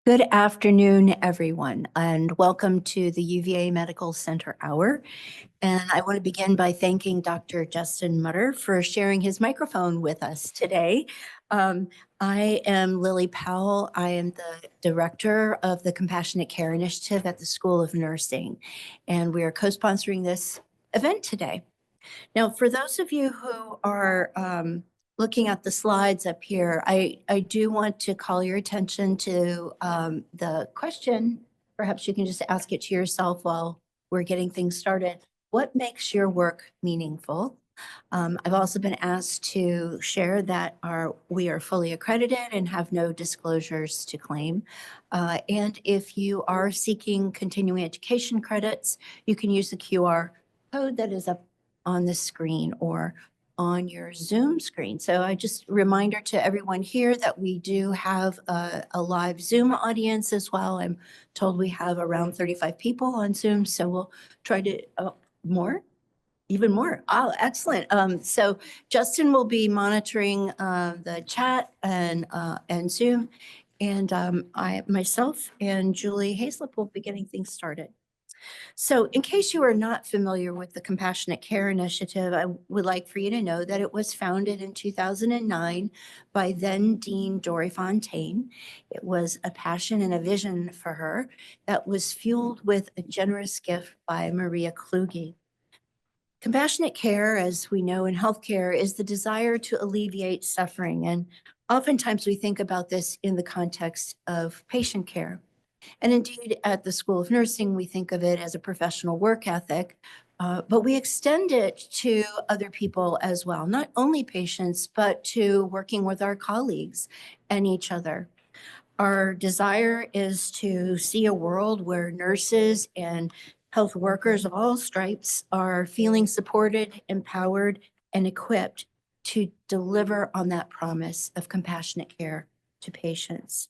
Good afternoon, everyone, and welcome to the UVA Medical Center Hour. And I want to begin by thanking Dr. Justin Mutter for sharing his microphone with us today. I am Lily Powell. I am the director of the Compassionate Care Initiative at the School of Nursing, and we are co-sponsoring this event today. Now, for those of you who are looking at the slides up here, I do want to call your attention to the question. Perhaps you can just ask it to yourself while we're getting things started. What makes your work meaningful? I've also been asked to share that we are fully accredited and have no disclosures to claim. And if you are seeking continuing education credits, you can use the QR code that is up on the screen or on your Zoom screen. So I just reminder to everyone here that we do have a live Zoom audience as well. I'm told we have around 35 people on Zoom, so we'll try to, even more. Oh, excellent. So Justin will be monitoring the chat and Zoom, and myself and Julie Hayslip will be getting things started. So in case you are not familiar with the Compassionate Care Initiative, I would like for you to know that it was founded in 2009 by then Dean Dory Fontaine. It was a passion and a vision for her that was fueled with a generous gift by Maria Kluge. Compassionate care, as we know in healthcare, is the desire to alleviate suffering. And oftentimes we think about this in the context of patient care. And indeed, at the School of Nursing, we think of it as a professional work ethic, but we extend it to other people as well, not only patients, but to working with our colleagues and each other. Our desire is to see a world where nurses and health workers of all stripes are feeling supported, empowered, and equipped to deliver on that promise of compassionate care to patients.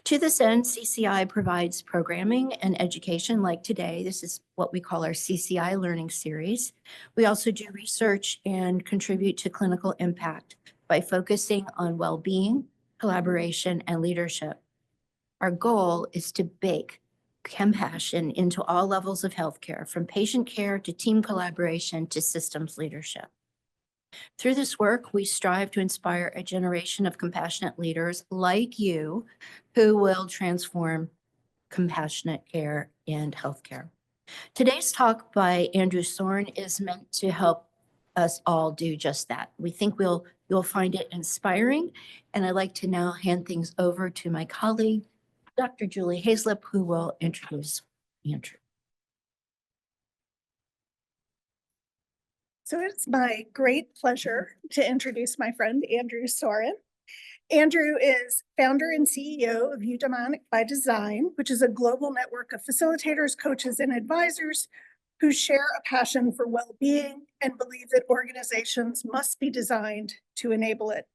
To this end, CCI provides programming and education like today. This is what we call our CCI Learning Series. We also do research and contribute to clinical impact by focusing on well-being, collaboration, and leadership. Our goal is to bake compassion into all levels of healthcare, from patient care to team collaboration to systems leadership. Through this work, we strive to inspire a generation of compassionate leaders like you who will transform compassionate care and healthcare. Today's talk by Andrew Soren is meant to help us all do just that. We think you'll find it inspiring, and I'd like to now hand things over to my colleague, Dr. Julie Hayslip, who will introduce Andrew. So it's my great pleasure to introduce my friend, Andrew Soren. Andrew is founder and CEO of Eudaimonic by Design, which is a global network of facilitators, coaches, and advisors who share a passion for well-being and believe that organizations must be designed to enable it.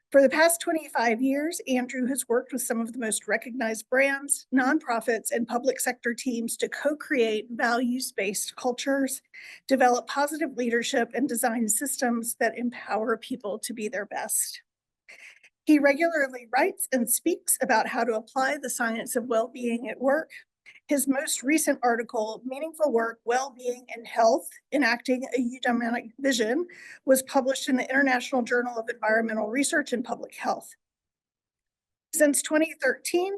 For the past 25 years, Andrew has worked with some of the most recognized brands, nonprofits, and public sector teams to co-create values-based cultures, develop positive leadership, and design systems that empower people to be their best. He regularly writes and speaks about how to apply the science of well-being at work. His most recent article, Meaningful Work, Well-Being, and Health, Enacting a Eudaimonic Vision, was published in the International Journal of Environmental Research and Public Health. Since 2013,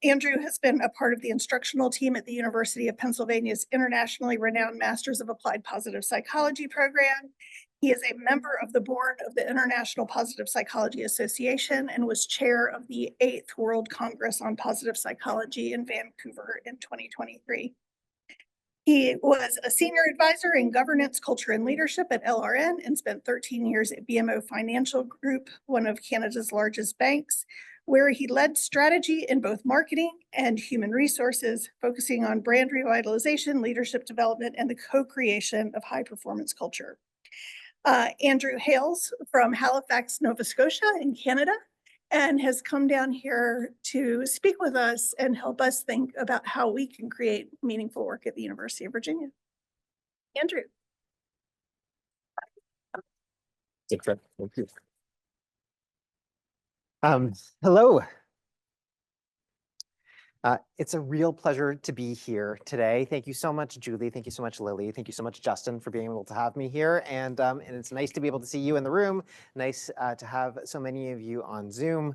Andrew has been a part of the instructional team at the University of Pennsylvania's internationally renowned Masters of Applied Positive Psychology program. He is a member of the board of the International Positive Psychology Association and was chair of the 8th World Congress on Positive Psychology in Vancouver in 2023. He was a senior advisor in governance, culture, and leadership at LRN and spent 13 years at BMO Financial Group, one of Canada's largest banks, where he led strategy in both marketing and human resources, focusing on brand revitalization, leadership development, and the co-creation of high-performance culture. Andrew hails from Halifax, Nova Scotia in Canada, and has come down here to speak with us and help us think about how we can create meaningful work at the University of Virginia. Andrew. Thank you. Hello, It's a real pleasure to be here today. Thank you so much, Julie. Thank you so much, Lily. Thank you so much, Justin, for being able to have me here. And it's nice to be able to see you in the room. Nice to have so many of you on Zoom.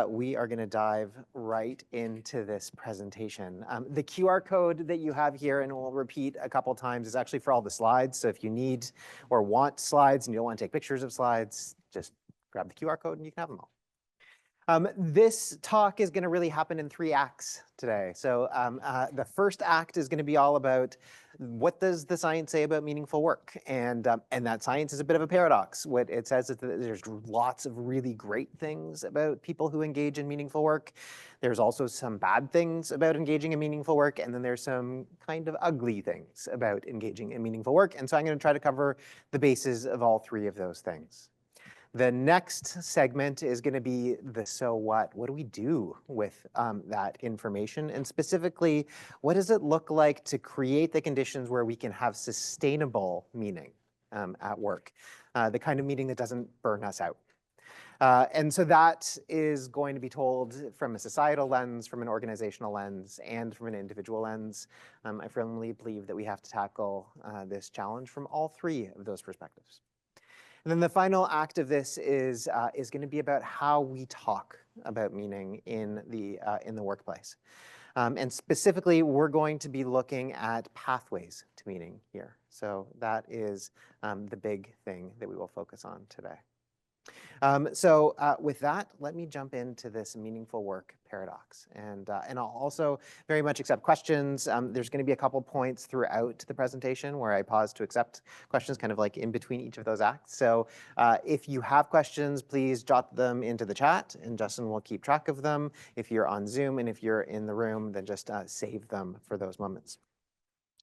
We are going to dive right into this presentation. The QR code that you have here, and we'll repeat a couple times, is actually for all the slides. So if you need or want slides and you don't want to take pictures of slides, just grab the QR code and you can have them all. This talk is going to really happen in 3 acts today. So the first act is going to be all about what does the science say about meaningful work, and that science is a bit of a paradox. What it says is that there's lots of really great things about people who engage in meaningful work. There's also some bad things about engaging in meaningful work, and then there's some kind of ugly things about engaging in meaningful work. And so I'm going to try to cover the bases of all 3 of those things. The next segment is going to be the so what. What do we do with that information? And specifically, what does it look like to create the conditions where we can have sustainable meaning at work? The kind of meaning that doesn't burn us out. And so that is going to be told from a societal lens, from an organizational lens, and from an individual lens. I firmly believe that we have to tackle this challenge from all 3 of those perspectives. And then the final act of this is going to be about how we talk about meaning in the workplace. And specifically, we're going to be looking at pathways to meaning here. So that is the big thing that we will focus on today. With that, let me jump into this meaningful work paradox. And I'll also very much accept questions. There's going to be a couple points throughout the presentation where I pause to accept questions kind of like in between each of those acts. So if you have questions, please jot them into the chat and Justin will keep track of them. If you're on Zoom and if you're in the room, then just save them for those moments.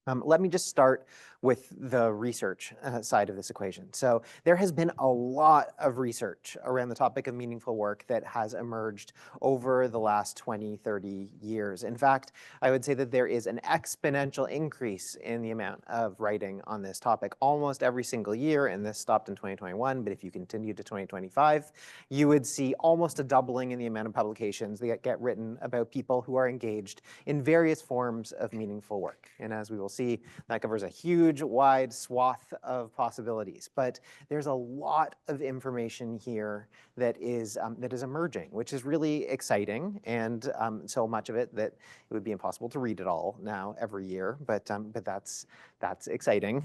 Let me just start with the research side of this equation. So there has been a lot of research around the topic of meaningful work that has emerged over the last 20, 30 years. In fact, I would say that there is an exponential increase in the amount of writing on this topic almost every single year, and this stopped in 2021, but if you continue to 2025, you would see almost a doubling in the amount of publications that get written about people who are engaged in various forms of meaningful work. And as we will see, that covers a huge, wide swath of possibilities. But there's a lot of information here that is emerging, which is really exciting, and so much of it that it would be impossible to read it all now every year. But that's exciting.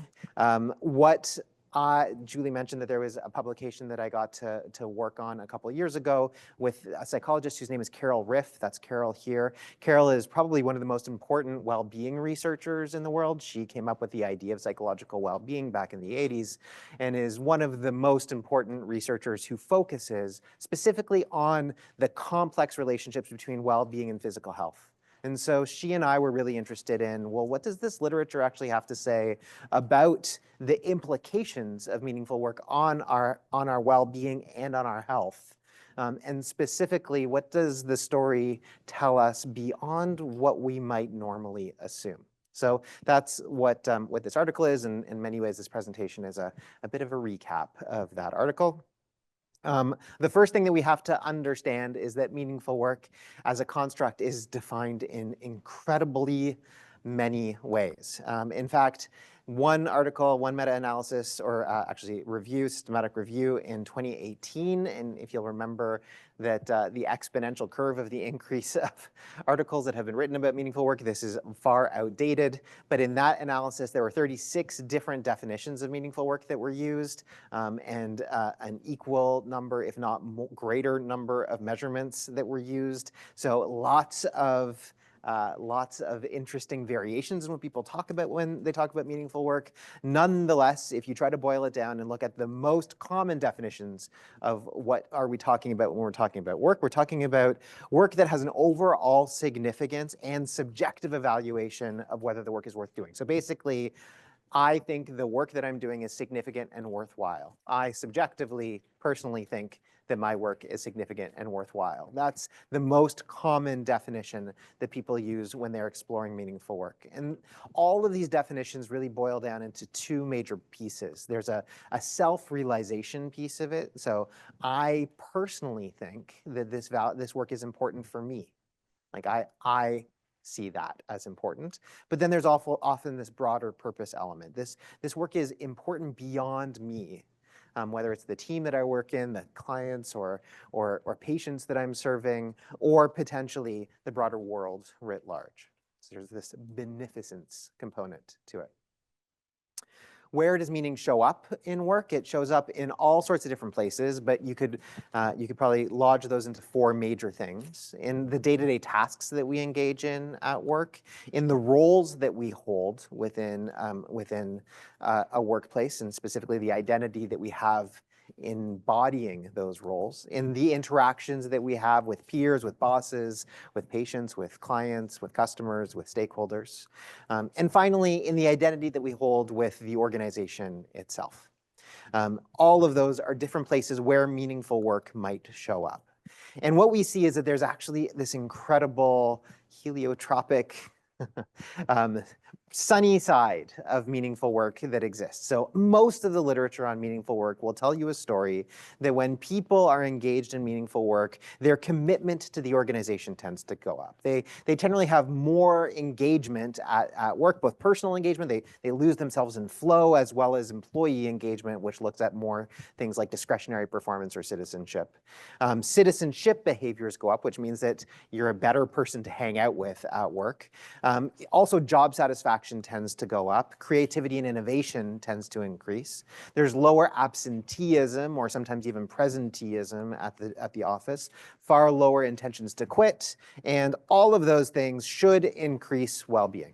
Julie mentioned that there was a publication that I got to work on a couple of years ago with a psychologist whose name is Carol Riff. That's Carol here. Carol is probably one of the most important well-being researchers in the world. She came up with the idea of psychological well-being back in the 80s and is one of the most important researchers who focuses specifically on the complex relationships between well-being and physical health. And so she and I were really interested in, well, what does this literature actually have to say about the implications of meaningful work on our well-being and on our health? And specifically, what does the story tell us beyond what we might normally assume? So that's what this article is, and in many ways, this presentation is a bit of a recap of that article. The first thing that we have to understand is that meaningful work as a construct is defined in incredibly many ways. In fact, one article, one meta-analysis, or actually systematic review in 2018, and if you'll remember that the exponential curve of the increase of articles that have been written about meaningful work, this is far outdated, but in that analysis there were 36 different definitions of meaningful work that were used, and an equal number, if not greater number of measurements that were used. So lots of interesting variations in what people talk about when they talk about meaningful work. Nonetheless, if you try to boil it down and look at the most common definitions of what are we talking about when we're talking about work, we're talking about work that has an overall significance and subjective evaluation of whether the work is worth doing. So basically, I think the work that I'm doing is significant and worthwhile. I subjectively, personally think that my work is significant and worthwhile. That's the most common definition that people use when they're exploring meaningful work. And all of these definitions really boil down into 2 major pieces. There's a self-realization piece of it. So I personally think that this work is important for me. Like I see that as important. But then there's often this broader purpose element. This work is important beyond me. Whether it's the team that I work in, the clients or patients that I'm serving, or potentially the broader world writ large. So there's this beneficence component to it. Where does meaning show up in work? It shows up in all sorts of different places, but you could probably lodge those into four major things: in the day-to-day tasks that we engage in at work, in the roles that we hold within a workplace, and specifically the identity that we have embodying those roles, in the interactions that we have with peers, with bosses, with patients, with clients, with customers, with stakeholders, and finally, in the identity that we hold with the organization itself. All of those are different places where meaningful work might show up. And what we see is that there's actually this incredible heliotropic sunny side of meaningful work that exists. So most of the literature on meaningful work will tell you a story that when people are engaged in meaningful work, their commitment to the organization tends to go up. They generally have more engagement at work, both personal engagement, they lose themselves in flow, as well as employee engagement, which looks at more things like discretionary performance or citizenship. Citizenship behaviors go up, which means that you're a better person to hang out with at work. Also, job satisfaction tends to go up. Creativity and innovation tends to increase. There's lower absenteeism, or sometimes even presenteeism at the office, far lower intentions to quit, and all of those things should increase well-being.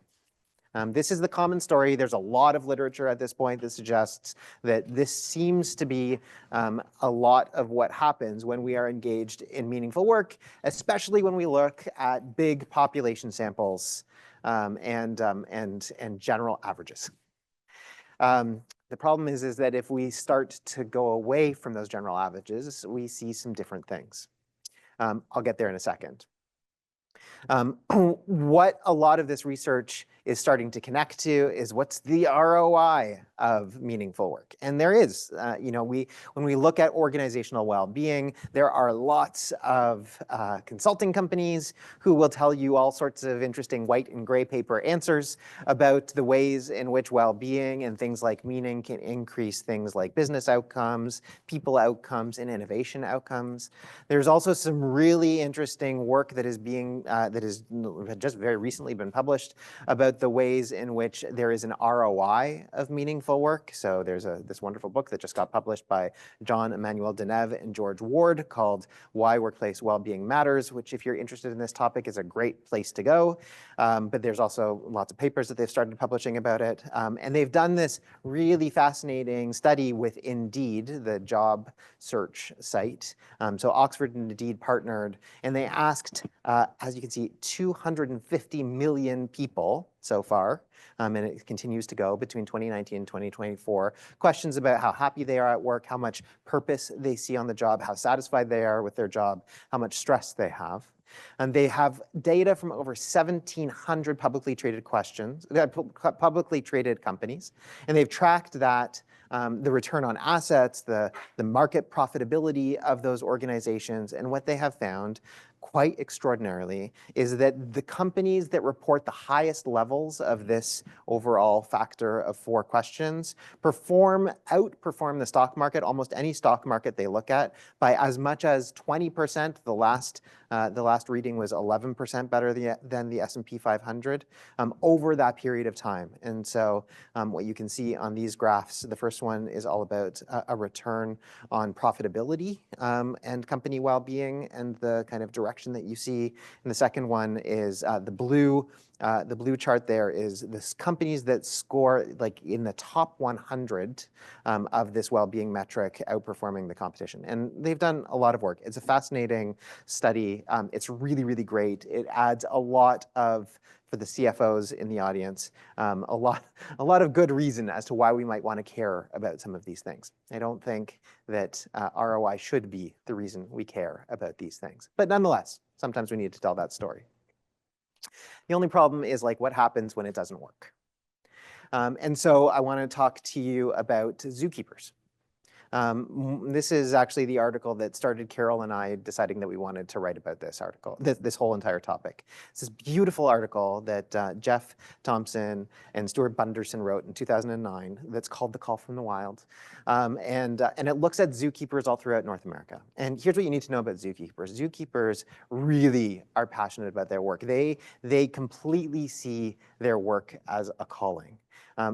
This is the common story. There's a lot of literature at this point that suggests that this seems to be a lot of what happens when we are engaged in meaningful work, especially when we look at big population samples and general averages. The problem is that if we start to go away from those general averages, we see some different things. I'll get there in a second. What a lot of this research is starting to connect to is what's the ROI of meaningful work. And there is, when we look at organizational well-being, there are lots of consulting companies who will tell you all sorts of interesting white and gray paper answers about the ways in which well-being and things like meaning can increase things like business outcomes, people outcomes, and innovation outcomes. There's also some really interesting work that is just very recently been published about the ways in which there is an ROI of meaningful work. So there's this wonderful book that just got published by John Emmanuel Deneve and George Ward called Why Workplace Wellbeing Matters, which, if you're interested in this topic, is a great place to go. But there's also lots of papers that they've started publishing about it. And they've done this really fascinating study with Indeed, the job search site. So Oxford and Indeed partnered, and they asked, as you can see, 250 million people so far, and it continues to go between 2019 and 2024, questions about how happy they are at work, how much purpose they see on the job, how satisfied they are with their job, how much stress they have. And they have data from over 1,700 publicly traded companies, and they've tracked that the return on assets, the market profitability of those organizations, and what they have found quite extraordinarily is that the companies that report the highest levels of this overall factor of 4 questions outperform the stock market, almost any stock market they look at, by as much as 20%. The last reading was 11% better than the S&P 500 over that period of time. And so what you can see on these graphs, the first one is all about a return on profitability and company well-being and the kind of direction that you see. And the second one is the blue chart there is this companies that score like in the top 100 of this well-being metric outperforming the competition. And they've done a lot of work. It's a fascinating study. It's really, really great. It adds a lot for the CFOs in the audience, a lot of good reason as to why we might want to care about some of these things. I don't think that ROI should be the reason we care about these things. But nonetheless, sometimes we need to tell that story. The only problem is like what happens when it doesn't work. And so I want to talk to you about zookeepers. This is actually the article that started Carol and I deciding that we wanted to write about this article, this whole entire topic. It's this beautiful article that Jeff Thompson and Stuart Bunderson wrote in 2009 that's called The Call from the Wild. And it looks at zookeepers all throughout North America. And here's what you need to know about zookeepers. Zookeepers really are passionate about their work. They completely see their work as a calling.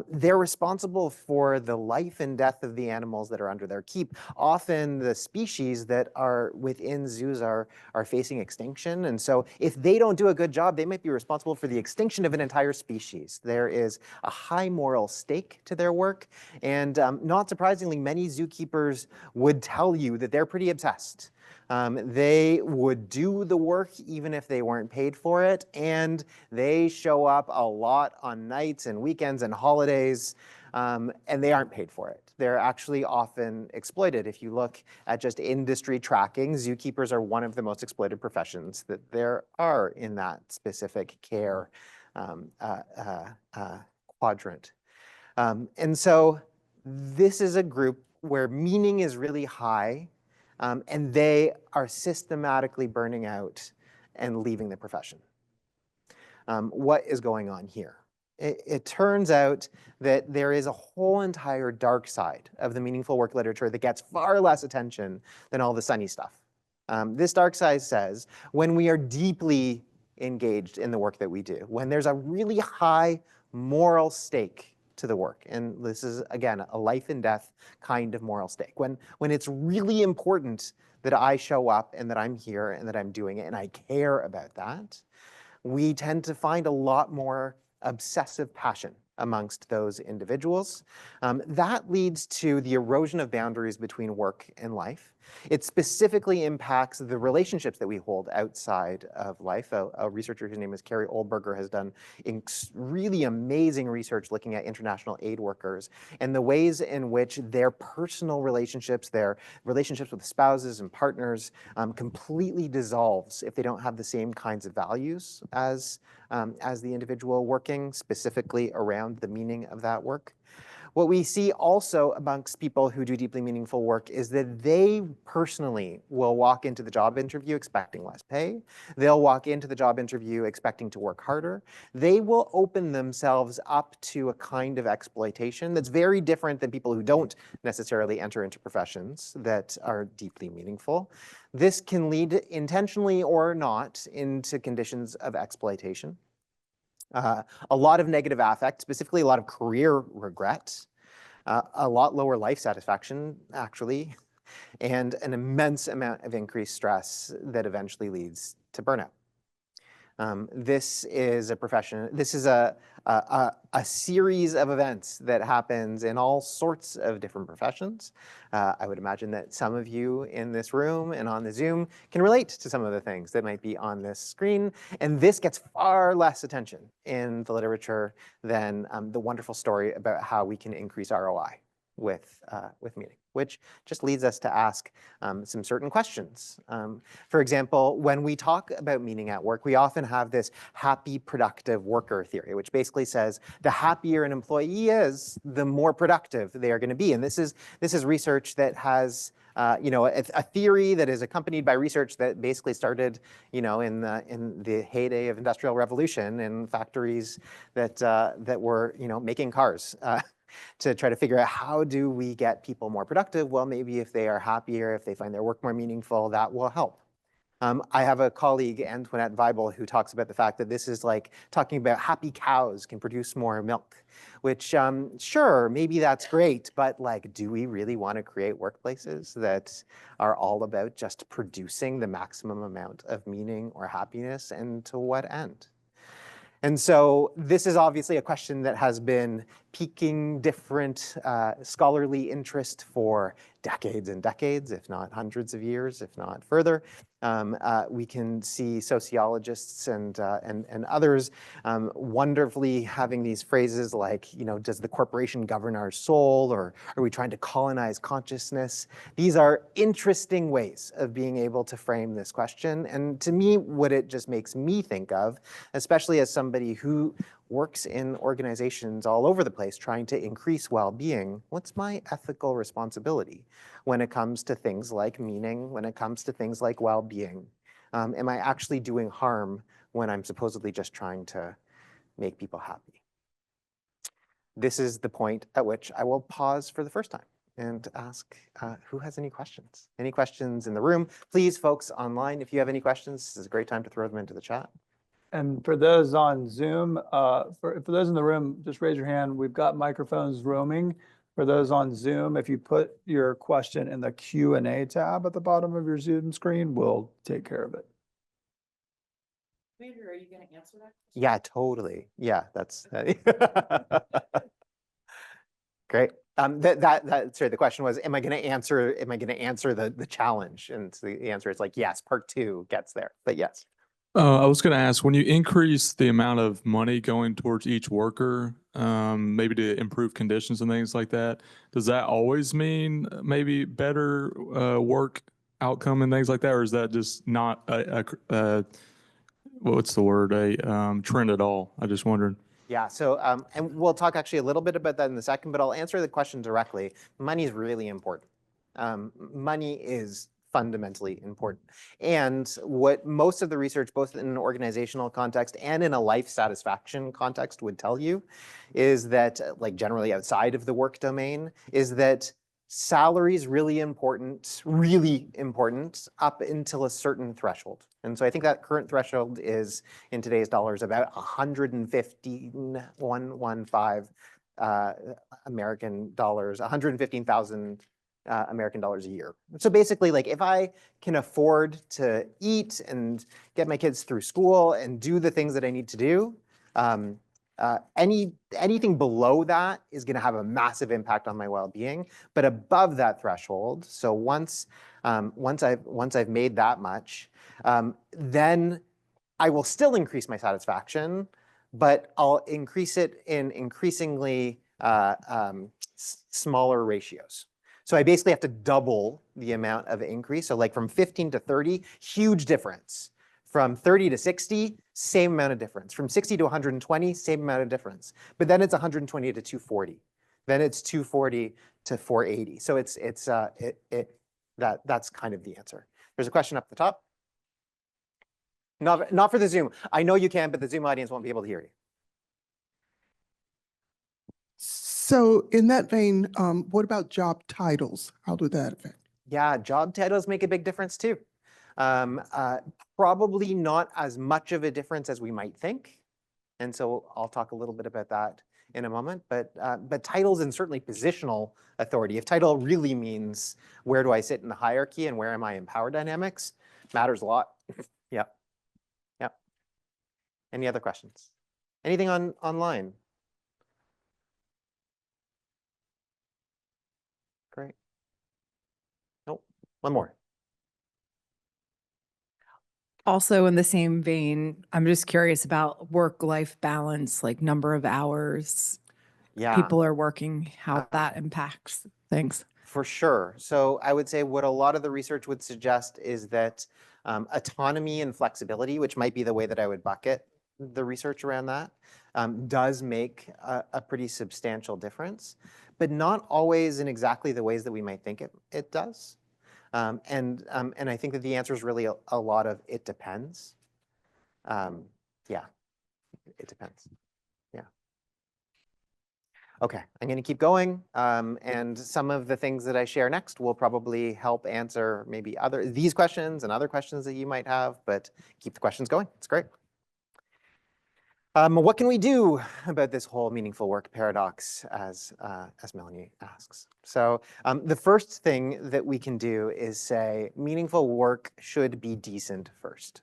They're responsible for the life and death of the animals that are under their keep. Often the species that are within zoos are facing extinction. And so if they don't do a good job, they might be responsible for the extinction of an entire species. There is a high moral stake to their work. And not surprisingly, many zookeepers would tell you that they're pretty obsessed. They would do the work even if they weren't paid for it, and they show up a lot on nights and weekends and holidays, and they aren't paid for it. They're actually often exploited. If you look at just industry tracking, zookeepers are one of the most exploited professions that there are in that specific care quadrant. And so this is a group where meaning is really high, and they are systematically burning out and leaving the profession. What is going on here? It turns out that there is a whole entire dark side of the meaningful work literature that gets far less attention than all the sunny stuff. This dark side says when we are deeply engaged in the work that we do, when there's a really high moral stake to the work. And this is, again, a life and death kind of moral stake. When it's really important that I show up and that I'm here and that I'm doing it and I care about that, we tend to find a lot more obsessive passion amongst those individuals. That leads to the erosion of boundaries between work and life. It specifically impacts the relationships that we hold outside of life. A researcher whose name is Carrie Ohlberger has done really amazing research looking at international aid workers and the ways in which their personal relationships, their relationships with spouses and partners completely dissolves if they don't have the same kinds of values as the individual working specifically around the meaning of that work. What we see also amongst people who do deeply meaningful work is that they personally will walk into the job interview expecting less pay. They'll walk into the job interview expecting to work harder. They will open themselves up to a kind of exploitation that's very different than people who don't necessarily enter into professions that are deeply meaningful. This can lead, intentionally or not, into conditions of exploitation. A lot of negative affect, specifically a lot of career regret, a lot lower life satisfaction, actually, and an immense amount of increased stress that eventually leads to burnout. This is a profession, this is a series of events that happens in all sorts of different professions. I would imagine that some of you in this room and on the Zoom can relate to some of the things that might be on this screen. And this gets far less attention in the literature than the wonderful story about how we can increase ROI with meaning, which just leads us to ask some certain questions. For example, when we talk about meaning at work, we often have this happy, productive worker theory, which basically says the happier an employee is, the more productive they are going to be. And this is research that has a theory that is accompanied by research that basically started, in the heyday of Industrial Revolution in factories that were, making cars. To try to figure out how do we get people more productive? Well, maybe if they are happier, if they find their work more meaningful, that will help. I have a colleague, Antoinette Weibel, who talks about the fact that this is like talking about happy cows can produce more milk, which sure, maybe that's great, but like, do we really want to create workplaces that are all about just producing the maximum amount of meaning or happiness, and to what end? And so this is obviously a question that has been piquing different scholarly interest for decades and decades, if not hundreds of years, if not further. We can see sociologists and others wonderfully having these phrases like, does the corporation govern our soul, or are we trying to colonize consciousness? These are interesting ways of being able to frame this question. And to me, what it just makes me think of, especially as somebody who works in organizations all over the place trying to increase well-being, what's my ethical responsibility when it comes to things like meaning, when it comes to things like well-being? Am I actually doing harm when I'm supposedly just trying to make people happy? This is the point at which I will pause for the first time and ask who has any questions? Any questions in the room? Please, folks online, if you have any questions, this is a great time to throw them into the chat. And for those on Zoom, for those in the room, just raise your hand. We've got microphones roaming. For those on Zoom, if you put your question in the Q&A tab at the bottom of your Zoom screen, we'll take care of it. Andrew, are you going to answer that? Yeah, totally. Yeah, that's great. Sorry, the question was, am I going to answer the challenge? And so the answer is like, yes, part 2 gets there, but yes. I was going to ask, when you increase the amount of money going towards each worker, maybe to improve conditions and things like that, does that always mean maybe better work outcome and things like that? Or is that just not what's the word, trend at all? I just wondered. Yeah, so, and we'll talk actually a little bit about that in a second, but I'll answer the question directly. Money is really important. Money is fundamentally important. And what most of the research, both in an organizational context and in a life satisfaction context, would tell you is that, like generally outside of the work domain, is that salary is really important up until a certain threshold. And so I think that current threshold is, in today's dollars, about 115,000 American dollars, 115,000 American dollars a year. So basically, like if I can afford to eat and get my kids through school and do the things that I need to do, anything below that is going to have a massive impact on my well-being. But above that threshold, so once I've made that much, then I will still increase my satisfaction, but I'll increase it in increasingly smaller ratios. So I basically have to double the amount of increase. So like from 15 to 30, huge difference. From 30 to 60, same amount of difference. From 60 to 120, same amount of difference. But then it's 120 to 240. Then it's 240 to 480. So that's kind of the answer. There's a question up the top. Not for the Zoom. I know you can, but the Zoom audience won't be able to hear you. So in that vein, what about job titles? How do that affect? Yeah, job titles make a big difference too. Probably not as much of a difference as we might think. And so I'll talk a little bit about that in a moment, but titles and certainly positional authority, if title really means where do I sit in the hierarchy and where am I in power dynamics, matters a lot. Yep. Yep. Any other questions? Anything online? Great. Nope. One more. Also in the same vein, I'm just curious about work-life balance, like number of hours Yeah. people are working, how that impacts things. For sure. So I would say what a lot of the research would suggest is that autonomy and flexibility, which might be the way that I would bucket the research around that, does make a pretty substantial difference, but not always in exactly the ways that we might think it does. And I think that the answer is really a lot of it depends. Yeah, it depends. Yeah. Okay, I'm going to keep going. And some of the things that I share next will probably help answer maybe these questions and other questions that you might have, but keep the questions going. It's great. What can we do about this whole meaningful work paradox, as Melanie asks? So the first thing that we can do is say meaningful work should be decent first.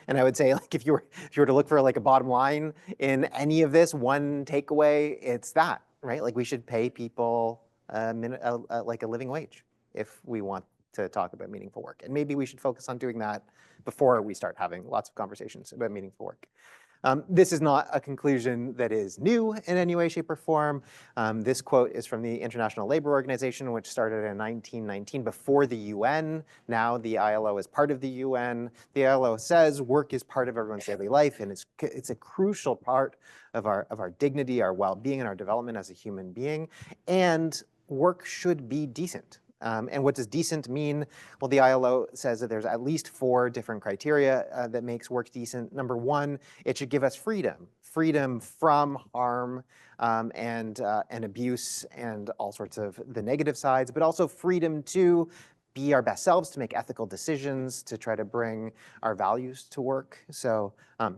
And I would say, like, if you were to look for like a bottom line in any of this, one takeaway, it's that, right? Like we should pay people like a living wage if we want to talk about meaningful work. And maybe we should focus on doing that before we start having lots of conversations about meaningful work. This is not a conclusion that is new in any way, shape, or form. This quote is from the International Labour Organization, which started in 1919 before the UN. Now the ILO is part of the UN. The ILO says work is part of everyone's daily life, and it's a crucial part of our dignity, our well-being, and our development as a human being. And work should be decent. And what does decent mean? Well, the ILO says that there's at least 4 different criteria that makes work decent. Number 1, it should give us freedom. Freedom from harm and abuse and all sorts of the negative sides, but also freedom to be our best selves, to make ethical decisions, to try to bring our values to work. So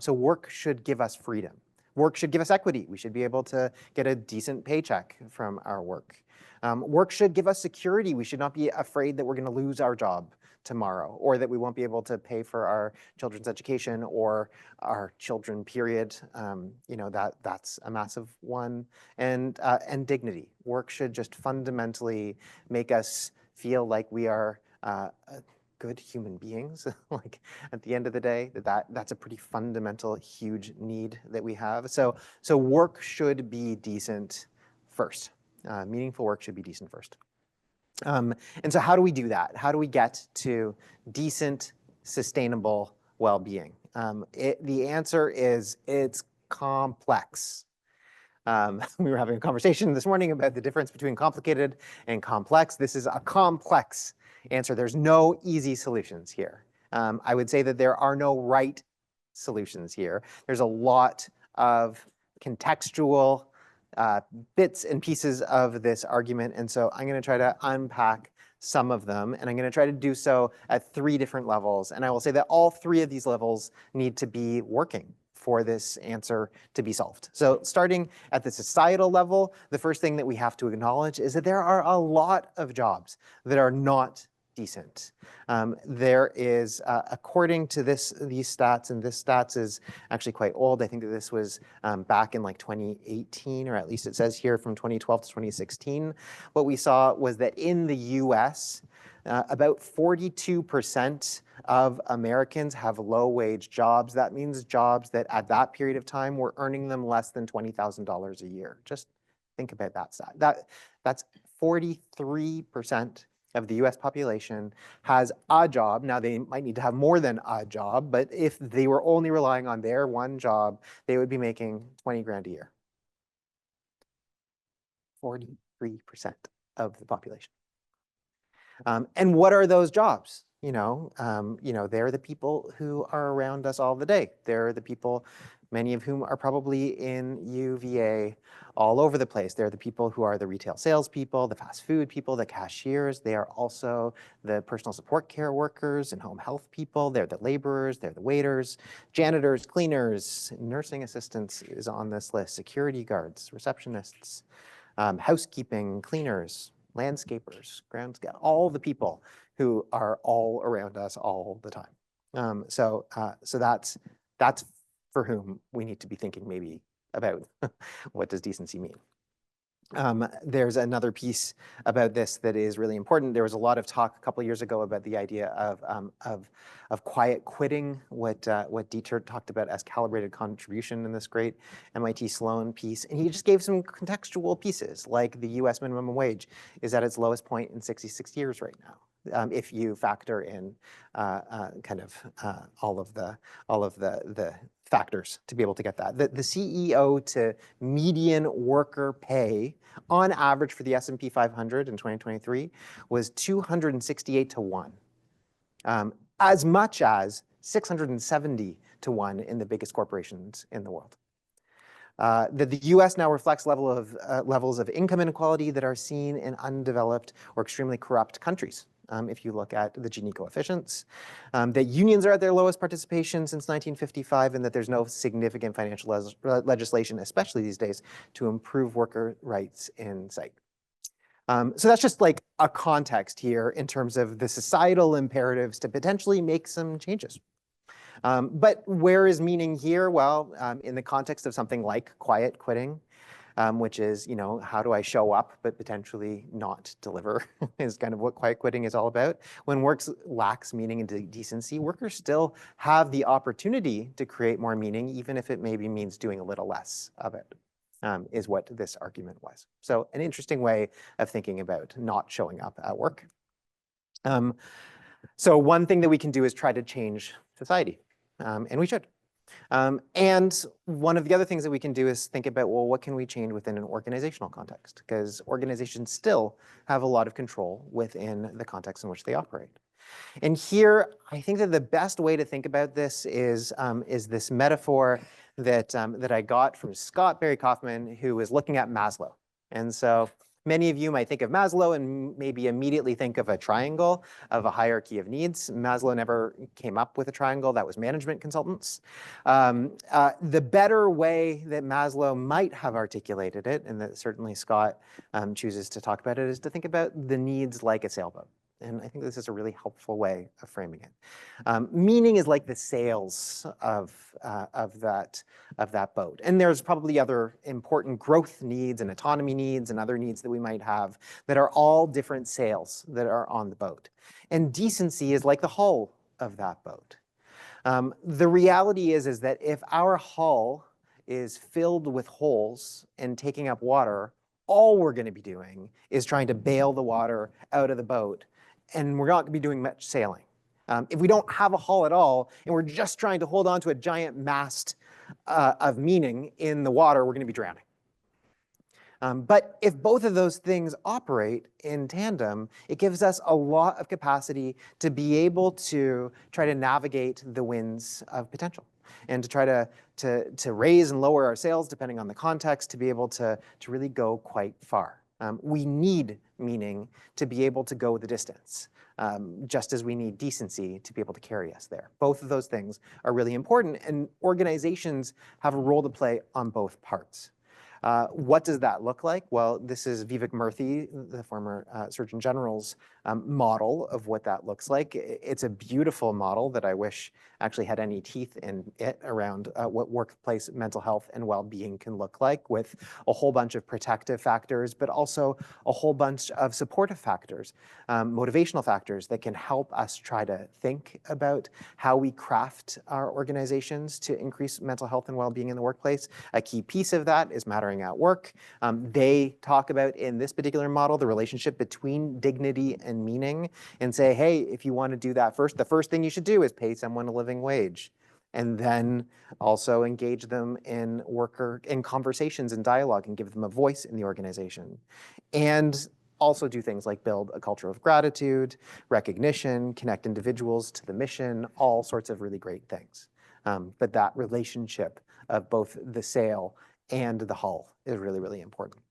work should give us freedom. Work should give us equity. We should be able to get a decent paycheck from our work. Work should give us security. We should not be afraid that we're going to lose our job tomorrow, or that we won't be able to pay for our children's education or our children, period. That's a massive one. And dignity. Work should just fundamentally make us feel like we are good human beings. Like at the end of the day, that's a pretty fundamental, huge need that we have. So work should be decent first. Meaningful work should be decent first. And so how do we do that? How do we get to decent, sustainable well-being? The answer is it's complex. We were having a conversation this morning about the difference between complicated and complex. This is a complex answer. There's no easy solutions here. I would say that there are no right solutions here. There's a lot of contextual bits and pieces of this argument. And so I'm going to try to unpack some of them, and I'm going to try to do so at 3 different levels. And I will say that all 3 of these levels need to be working for this answer to be solved. So starting at the societal level, the first thing that we have to acknowledge is that there are a lot of jobs that are not decent. There is, according to these stats, and this stats is actually quite old. I think that this was back in like 2018, or at least it says here from 2012 to 2016. What we saw was that in the US, about 42% of Americans have low-wage jobs. That means jobs that at that period of time were earning them less than $20,000 a year. Just think about that stat. That's 43% of the US population has a job. Now they might need to have more than a job, but if they were only relying on their one job, they would be making 20 grand a year. 43% of the population. And what are those jobs? They're the people who are around us all the day. They're the people, many of whom are probably in UVA all over the place. They're the people who are the retail salespeople, the fast food people, the cashiers. They are also the personal support care workers and home health people. They're the laborers, they're the waiters, janitors, cleaners, nursing assistants is on this list, security guards, receptionists, housekeeping, cleaners, landscapers, all the people who are all around us all the time. So that's for whom we need to be thinking maybe about what does decency mean. There's another piece about this that is really important. There was a lot of talk a couple of years ago about the idea of quiet quitting, what Dieter talked about as calibrated contribution in this great MIT Sloan piece. And he just gave some contextual pieces, like the US minimum wage is at its lowest point in 66 years right now. If you factor in all of the factors to be able to get that. The CEO to median worker pay on average for the S&P 500 in 2023 was 268 to 1, as much as 670 to 1 in the biggest corporations in the world. The US now reflects levels of income inequality that are seen in undeveloped or extremely corrupt countries. If you look at the Gini coefficients, that unions are at their lowest participation since 1955, and that there's no significant financial legislation, especially these days, to improve worker rights in sight. So that's just like a context here in terms of the societal imperatives to potentially make some changes. But where is meaning here? Well, in the context of something like quiet quitting, which is, you know, how do I show up but potentially not deliver is kind of what quiet quitting is all about. When work lacks meaning and decency, workers still have the opportunity to create more meaning, even if it maybe means doing a little less of it, is what this argument was. So an interesting way of thinking about not showing up at work. So one thing that we can do is try to change society, and we should. And one of the other things that we can do is think about, well, what can we change within an organizational context? Because organizations still have a lot of control within the context in which they operate. And here, I think that the best way to think about this is this metaphor that, that I got from Scott Barry Kaufman, who was looking at Maslow. And so many of you might think of Maslow and maybe immediately think of a triangle of a hierarchy of needs. Maslow never came up with a triangle. That was management consultants. The better way that Maslow might have articulated it, and that certainly Scott chooses to talk about it, is to think about the needs like a sailboat. And I think this is a really helpful way of framing it. Meaning is like the sails of that boat. And there's probably other important growth needs and autonomy needs and other needs that we might have that are all different sails that are on the boat. And decency is like the hull of that boat. The reality is that if our hull is filled with holes and taking up water, all we're going to be doing is trying to bail the water out of the boat, and we're not going to be doing much sailing. If we don't have a hull at all, and we're just trying to hold on to a giant mast of meaning in the water, we're going to be drowning. But if both of those things operate in tandem, it gives us a lot of capacity to be able to try to navigate the winds of potential and to try to raise and lower our sails depending on the context to be able to really go quite far. We need meaning to be able to go the distance, just as we need decency to be able to carry us there. Both of those things are really important, and organizations have a role to play on both parts. What does that look like? Well, this is Vivek Murthy, the former Surgeon General's model of what that looks like. It's a beautiful model that I wish actually had any teeth in it around what workplace mental health and well-being can look like, with a whole bunch of protective factors, but also a whole bunch of supportive factors, motivational factors that can help us try to think about how we craft our organizations to increase mental health and well-being in the workplace. A key piece of that is Mattering at Work. They talk about, in this particular model, the relationship between dignity and meaning, and say, hey, if you want to do that first, the first thing you should do is pay someone a living wage, and then also engage them in conversations and dialogue and give them a voice in the organization. And also do things like build a culture of gratitude, recognition, connect individuals to the mission, all sorts of really great things. But that relationship of both the sail and the hull is really, really important.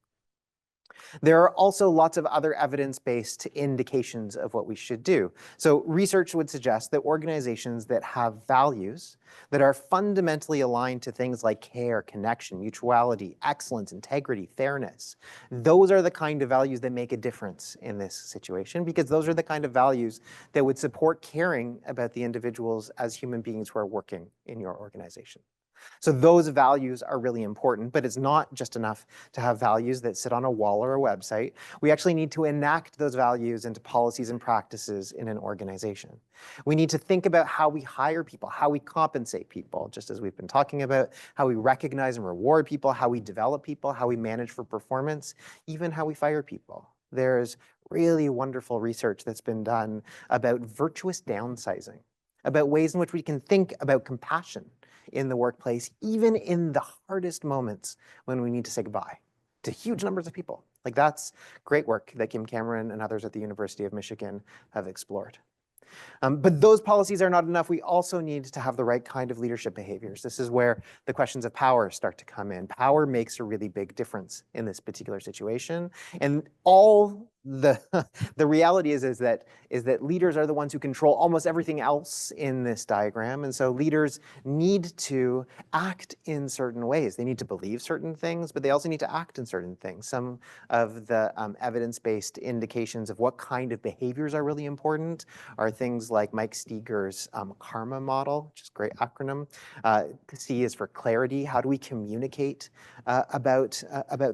There are also lots of other evidence-based indications of what we should do. So research would suggest that organizations that have values that are fundamentally aligned to things like care, connection, mutuality, excellence, integrity, fairness, those are the kind of values that make a difference in this situation, because those are the kind of values that would support caring about the individuals as human beings who are working in your organization. So those values are really important, but it's not just enough to have values that sit on a wall or a website. We actually need to enact those values into policies and practices in an organization. We need to think about how we hire people, how we compensate people, just as we've been talking about, how we recognize and reward people, how we develop people, how we manage for performance, even how we fire people. There's really wonderful research that's been done about virtuous downsizing, about ways in which we can think about compassion in the workplace, even in the hardest moments when we need to say goodbye to huge numbers of people. Like, that's great work that Kim Cameron and others at the University of Michigan have explored. But those policies are not enough. We also need to have the right kind of leadership behaviors. This is where the questions of power start to come in. Power makes a really big difference in this particular situation. And all the the reality is that leaders are the ones who control almost everything else in this diagram, and so leaders need to act in certain ways. They need to believe certain things, but they also need to act in certain things. Some of the evidence-based indications of what kind of behaviors are really important are things like Mike Steger's KARMA model, which is a great acronym. C is for clarity. How do we communicate about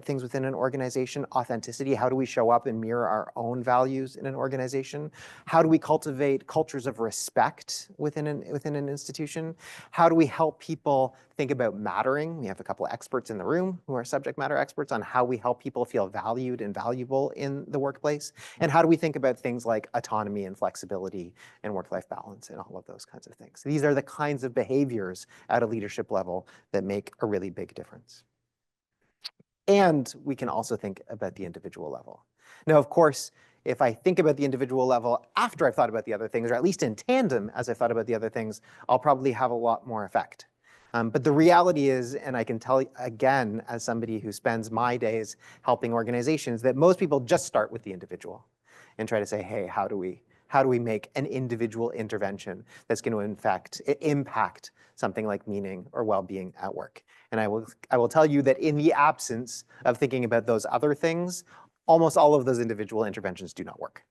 things within an organization? Authenticity. How do we show up and mirror our own values in an organization? How do we cultivate cultures of respect within an institution? How do we help people think about mattering? We have a couple of experts in the room who are subject matter experts on how we help people feel valued and valuable in the workplace. And how do we think about things like autonomy and flexibility and work-life balance and all of those kinds of things? These are the kinds of behaviors at a leadership level that make a really big difference. And we can also think about the individual level. Now, of course, if I think about the individual level after I've thought about the other things, or at least in tandem as I've thought about the other things, I'll probably have a lot more effect. But the reality is, and I can tell you again, as somebody who spends my days helping organizations, that most people just start with the individual and try to say, hey, how do we make an individual intervention that's going to impact something like meaning or well-being at work? And I will tell you that in the absence of thinking about those other things, almost all of those individual interventions do not work.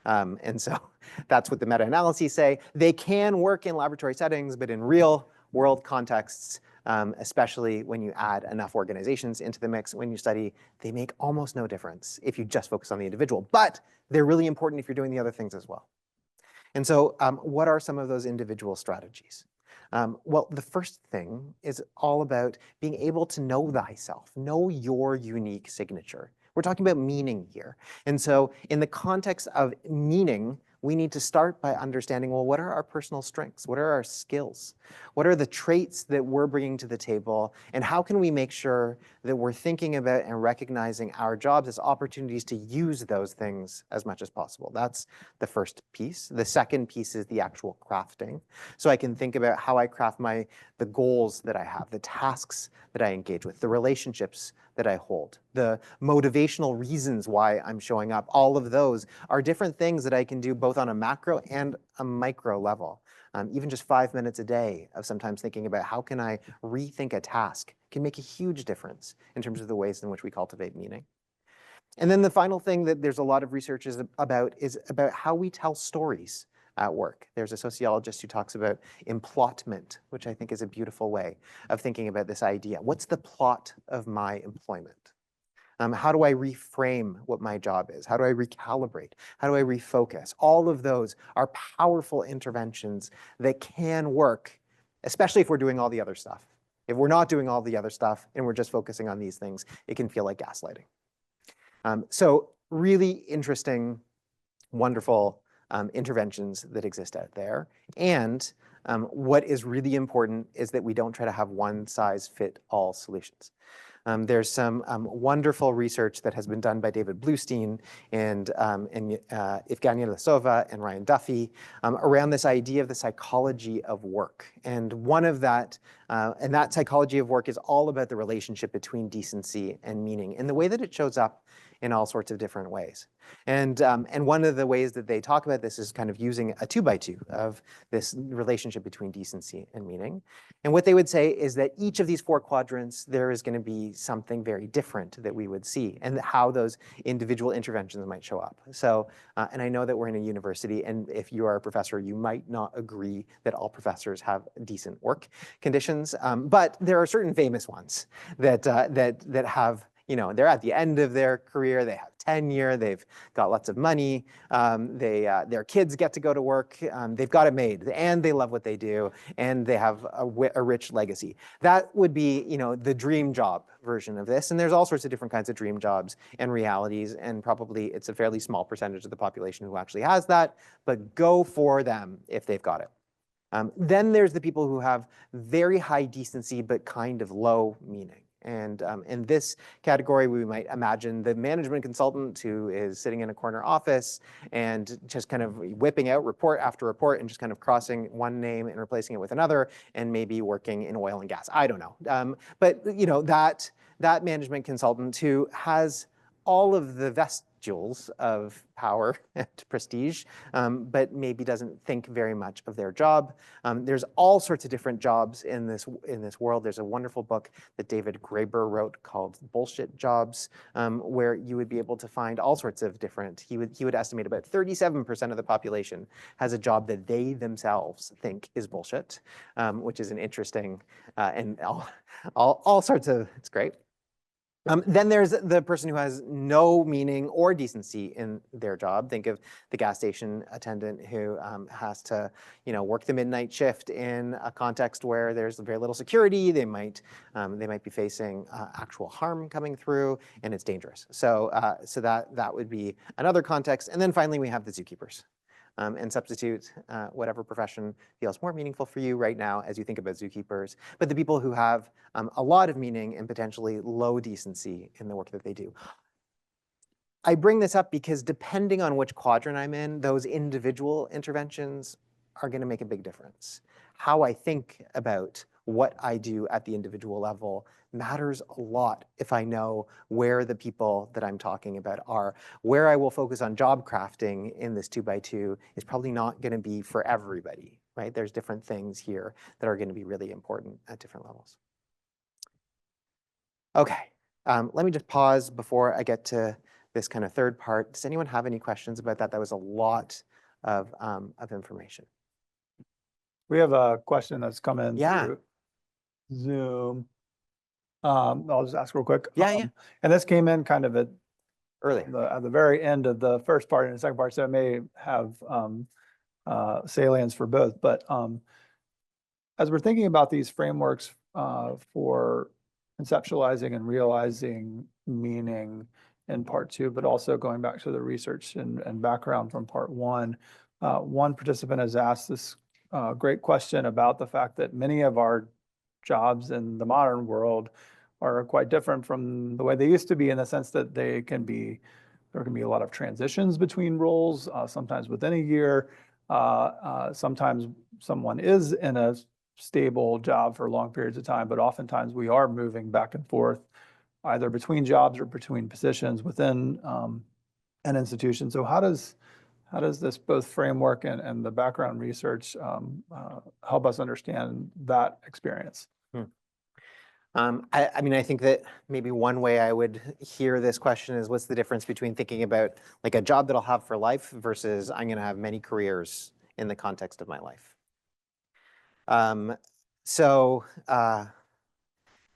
And so that's what the meta-analyses say. They can work in laboratory settings, but in real world contexts, especially when you add enough organizations into the mix, when you study, they make almost no difference if you just focus on the individual. But they're really important if you're doing the other things as well. And so what are some of those individual strategies? Well, the first thing is all about being able to know thyself, know your unique signature. We're talking about meaning here. And so in the context of meaning, we need to start by understanding, well, what are our personal strengths? What are our skills? What are the traits that we're bringing to the table? And how can we make sure that we're thinking about and recognizing our jobs as opportunities to use those things as much as possible? That's the first piece. The second piece is the actual crafting. So I can think about how I craft the goals that I have, the tasks that I engage with, the relationships that I hold, the motivational reasons why I'm showing up. All of those are different things that I can do both on a macro and a micro level. Even just 5 minutes a day of sometimes thinking about how can I rethink a task can make a huge difference in terms of the ways in which we cultivate meaning. And then the final thing that there's a lot of research is about how we tell stories at work. There's a sociologist who talks about emplotment, which I think is a beautiful way of thinking about this idea. What's the plot of my employment? How do I reframe what my job is? How do I recalibrate? How do I refocus? All of those are powerful interventions that can work, especially if we're doing all the other stuff. If we're not doing all the other stuff and we're just focusing on these things, it can feel like gaslighting. So really interesting, wonderful interventions that exist out there. And what is really important is that we don't try to have one-size-fit-all solutions. There's some wonderful research that has been done by David Bluestein and Evgenia Lesova and Ryan Duffy around this idea of the psychology of work. And that psychology of work is all about the relationship between decency and meaning and the way that it shows up in all sorts of different ways. And one of the ways that they talk about this is kind of using a 2x2 of this relationship between decency and meaning. And what they would say is that each of these 4 quadrants, there is going to be something very different that we would see and how those individual interventions might show up. So, and I know that we're in a university, and if you are a professor, you might not agree that all professors have decent work conditions, but there are certain famous ones that have, they're at the end of their career, they have tenure, they've got lots of money, their kids get to go to work, they've got it made, and they love what they do, and they have a rich legacy. That would be, the dream job version of this. And there's all sorts of different kinds of dream jobs and realities, and probably it's a fairly small percentage of the population who actually has that, but go for them if they've got it. Then there's the people who have very high decency, but kind of low meaning. And in this category, we might imagine the management consultant who is sitting in a corner office and just kind of whipping out report after report and just kind of crossing one name and replacing it with another, and maybe working in oil and gas. I don't know. But that management consultant who has all of the joules of power and prestige, but maybe doesn't think very much of their job. There's all sorts of different jobs in this world. There's a wonderful book that David Graeber wrote called Bullshit Jobs, where you would be able to find all sorts of different. He would estimate about 37% of the population has a job that they themselves think is bullshit, which is an interesting and all sorts of. It's great. Then there's the person who has no meaning or decency in their job. Think of the gas station attendant who has to, work the midnight shift in a context where there's very little security. They might be facing actual harm coming through, and it's dangerous. So that would be another context. And then finally, we have the zookeepers. And substitute whatever profession feels more meaningful for you right now as you think about zookeepers. But the people who have a lot of meaning and potentially low decency in the work that they do. I bring this up because depending on which quadrant I'm in, those individual interventions are going to make a big difference. How I think about what I do at the individual level matters a lot if I know where the people that I'm talking about are. Where I will focus on job crafting in this 2x2 is probably not going to be for everybody, right? There's different things here that are going to be really important at different levels. Okay, let me just pause before I get to this kind of third part. Does anyone have any questions about that? That was a lot of information. We have a question that's come in Yeah. through Zoom. I'll just ask real quick. Yeah. And this came in kind of at Earlier. the very end of the first part and the second part, so it may have salience for both. But as we're thinking about these frameworks for conceptualizing and realizing meaning in part 2, but also going back to the research and background from part 1, one participant has asked this great question about the fact that many of our jobs in the modern world are quite different from the way they used to be, in the sense that there can be a lot of transitions between roles, sometimes within a year. Sometimes someone is in a stable job for long periods of time, but oftentimes we are moving back and forth, either between jobs or between positions within an institution. So how does this both framework and the background research help us understand that experience? I mean, I think that maybe one way I would hear this question is, what's the difference between thinking about like a job that I'll have for life versus I'm going to have many careers in the context of my life?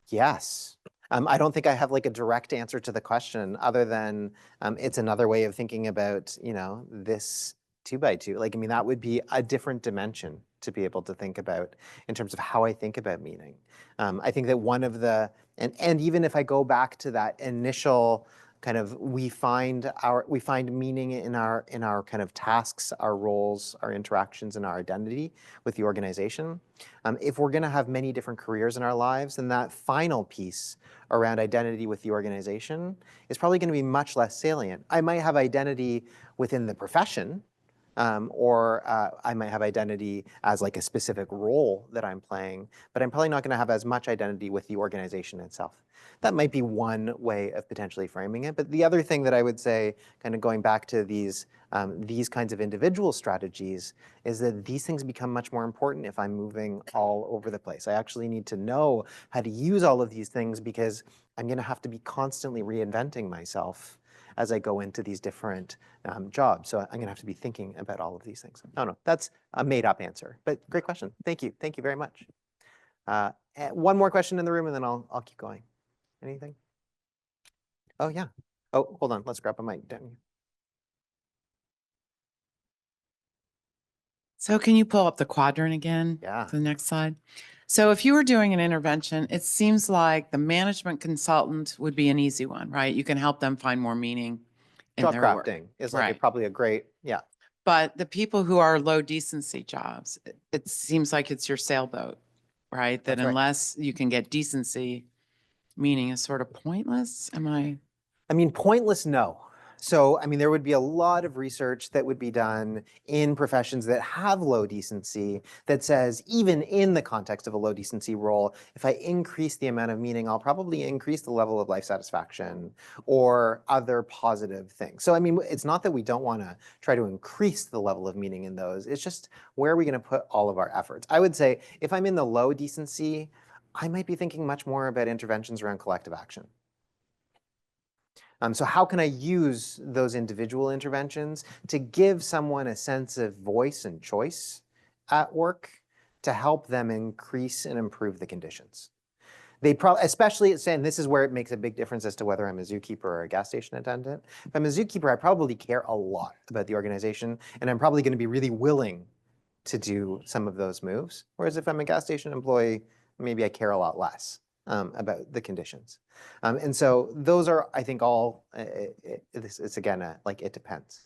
Yes. I don't think I have like a direct answer to the question, other than it's another way of thinking about, this 2x2. Like, I mean, that would be a different dimension to be able to think about in terms of how I think about meaning. I think that one of the, and even if I go back to that initial kind of, we find meaning in our kind of tasks, our roles, our interactions, and our identity with the organization. If we're going to have many different careers in our lives, then that final piece around identity with the organization is probably going to be much less salient. I might have identity within the profession, or I might have identity as like a specific role that I'm playing, but I'm probably not going to have as much identity with the organization itself. That might be one way of potentially framing it. But the other thing that I would say, kind of going back to these kinds of individual strategies, is that these things become much more important if I'm moving all over the place. I actually need to know how to use all of these things, because I'm going to have to be constantly reinventing myself as I go into these different jobs. So I'm going to have to be thinking about all of these things. No, that's a made up answer, but great question. Thank you. Thank you very much. One more question in the room, and then I'll keep going. Anything? Oh, yeah. Oh, hold on. Let's grab a mic down here. So can you pull up the quadrant again? Yeah. To the next slide. So if you were doing an intervention, it seems like the management consultant would be an easy one, right? You can help them find more meaning in Job their work. crafting is like Right. probably a great, yeah. But the people who are low decency jobs, it seems like it's your sailboat, right? That That's right. unless you can get decency, meaning is sort of pointless. Am I? I mean, pointless, no. So, I mean, there would be a lot of research that would be done in professions that have low decency that says, even in the context of a low decency role, if I increase the amount of meaning, I'll probably increase the level of life satisfaction or other positive things. So, I mean, it's not that we don't want to try to increase the level of meaning in those. It's just, where are we going to put all of our efforts? I would say if I'm in the low decency, I might be thinking much more about interventions around collective action. So how can I use those individual interventions to give someone a sense of voice and choice at work to help them increase and improve the conditions? They probably, especially saying this is where it makes a big difference as to whether I'm a zookeeper or a gas station attendant. If I'm a zookeeper, I probably care a lot about the organization, and I'm probably going to be really willing to do some of those moves. Whereas if I'm a gas station employee, maybe I care a lot less about the conditions. And so those are, I think, all, it's again, like it depends.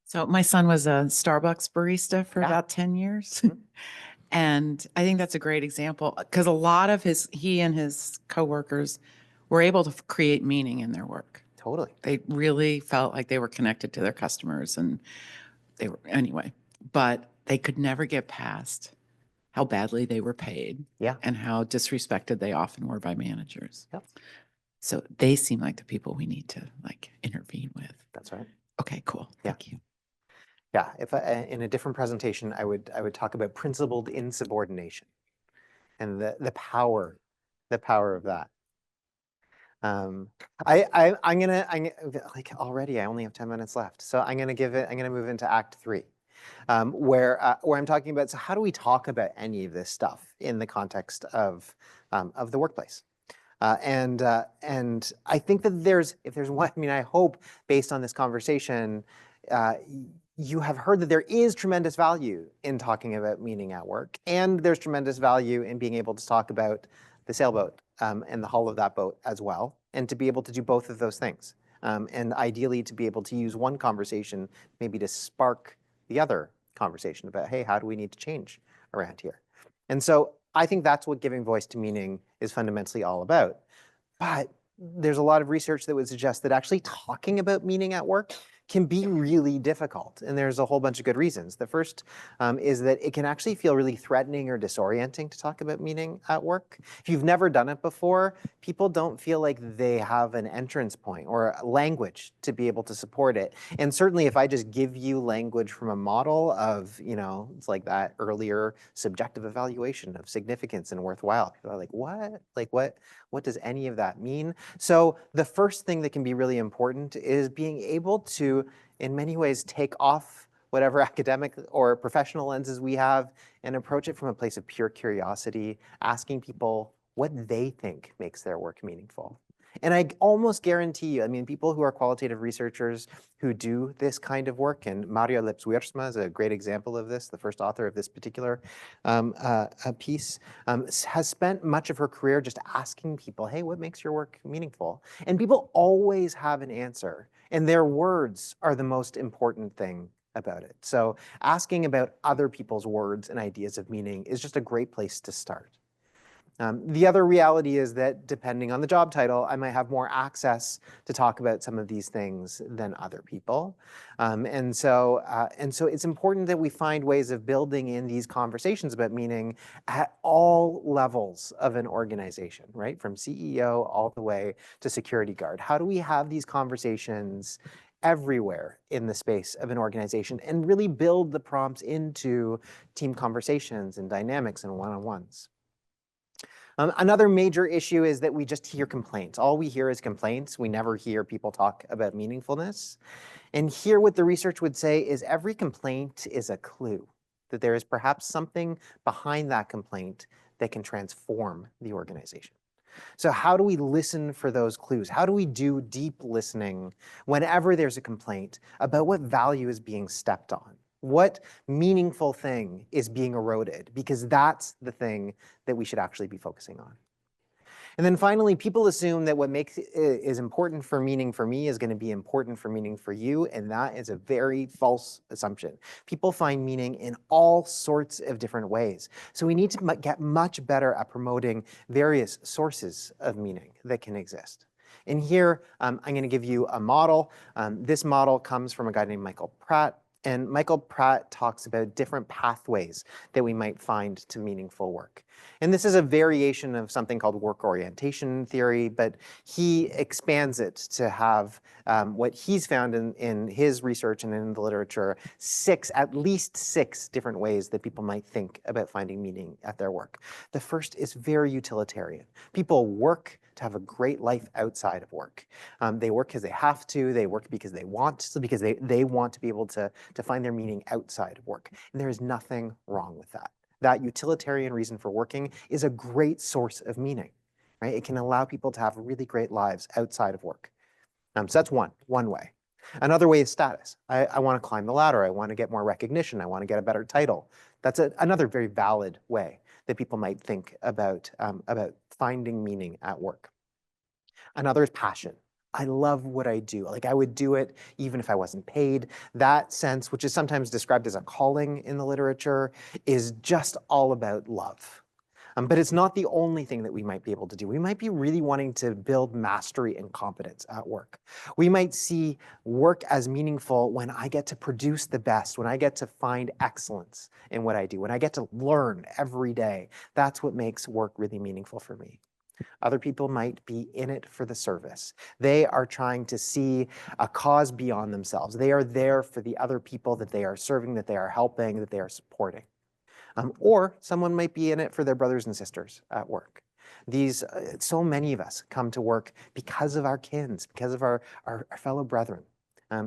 So my son was a Starbucks barista for Yeah. about 10 years. Mhm. And I think that's a great example because a lot of he and his coworkers were able to create meaning in their work. Totally. They really felt like they were connected to their customers and they were, anyway, but they could never get past how badly they were paid. Yeah. And how disrespected they often were by managers. Yep. So they seem like the people we need to like intervene with. That's right. Okay, cool. Yeah. Thank you. Yeah, if in a different presentation, I would talk about principled insubordination and the power of that. I'm gonna like already I only have 10 minutes left, so I'm gonna move into Act 3, where I'm talking about, so how do we talk about any of this stuff in the context of the workplace? And I think that if there's one, I mean, I hope based on this conversation, you have heard that there is tremendous value in talking about meaning at work, and there's tremendous value in being able to talk about the sailboat and the hull of that boat as well, and to be able to do both of those things. And ideally to be able to use one conversation maybe to spark the other conversation about, hey, how do we need to change around here? And so I think that's what giving voice to meaning is fundamentally all about. But there's a lot of research that would suggest that actually talking about meaning at work can be really difficult. And there's a whole bunch of good reasons. The first is that it can actually feel really threatening or disorienting to talk about meaning at work. If you've never done it before, people don't feel like they have an entrance point or language to be able to support it. And certainly if I just give you language from a model of, it's like that earlier subjective evaluation of significance and worthwhile, people are like, what? Like what does any of that mean? So the first thing that can be really important is being able to, in many ways, take off whatever academic or professional lenses we have and approach it from a place of pure curiosity, asking people what they think makes their work meaningful. And I almost guarantee you, I mean, people who are qualitative researchers who do this kind of work, and Mario Lipps-Wiersma is a great example of this, the first author of this particular piece, has spent much of her career just asking people, hey, what makes your work meaningful? And people always have an answer, and their words are the most important thing about it. So asking about other people's words and ideas of meaning is just a great place to start. The other reality is that depending on the job title, I might have more access to talk about some of these things than other people. And so it's important that we find ways of building in these conversations about meaning at all levels of an organization, right? From CEO all the way to security guard. How do we have these conversations everywhere in the space of an organization and really build the prompts into team conversations and dynamics and one-on-ones? Another major issue is that we just hear complaints. All we hear is complaints. We never hear people talk about meaningfulness. And here what the research would say is every complaint is a clue that there is perhaps something behind that complaint that can transform the organization. So how do we listen for those clues? How do we do deep listening whenever there's a complaint about what value is being stepped on? What meaningful thing is being eroded? Because that's the thing that we should actually be focusing on. And then finally, people assume that what is important for me is going to be important for meaning for you, and that is a very false assumption. People find meaning in all sorts of different ways. So we need to get much better at promoting various sources of meaning that can exist. And here, I'm going to give you a model. This model comes from a guy named Michael Pratt. And Michael Pratt talks about different pathways that we might find to meaningful work. And this is a variation of something called work orientation theory, but he expands it to have what he's found in his research and in the literature, at least six different ways that people might think about finding meaning at their work. The first is very utilitarian. People work to have a great life outside of work. They work because they have to, they work because they want to, because they want to be able to find their meaning outside of work. And there is nothing wrong with that. That utilitarian reason for working is a great source of meaning, right? It can allow people to have really great lives outside of work. So that's one way. Another way is status. I want to climb the ladder. I want to get more recognition. I want to get a better title. That's another very valid way that people might think about finding meaning at work. Another is passion. I love what I do. Like, I would do it even if I wasn't paid. That sense, which is sometimes described as a calling in the literature, is just all about love. But it's not the only thing that we might be able to do. We might be really wanting to build mastery and competence at work. We might see work as meaningful when I get to produce the best, when I get to find excellence in what I do, when I get to learn every day. That's what makes work really meaningful for me. Other people might be in it for the service. They are trying to see a cause beyond themselves. They are there for the other people that they are serving, that they are helping, that they are supporting. Or someone might be in it for their brothers and sisters at work. So many of us come to work because of our kins, because of our fellow brethren.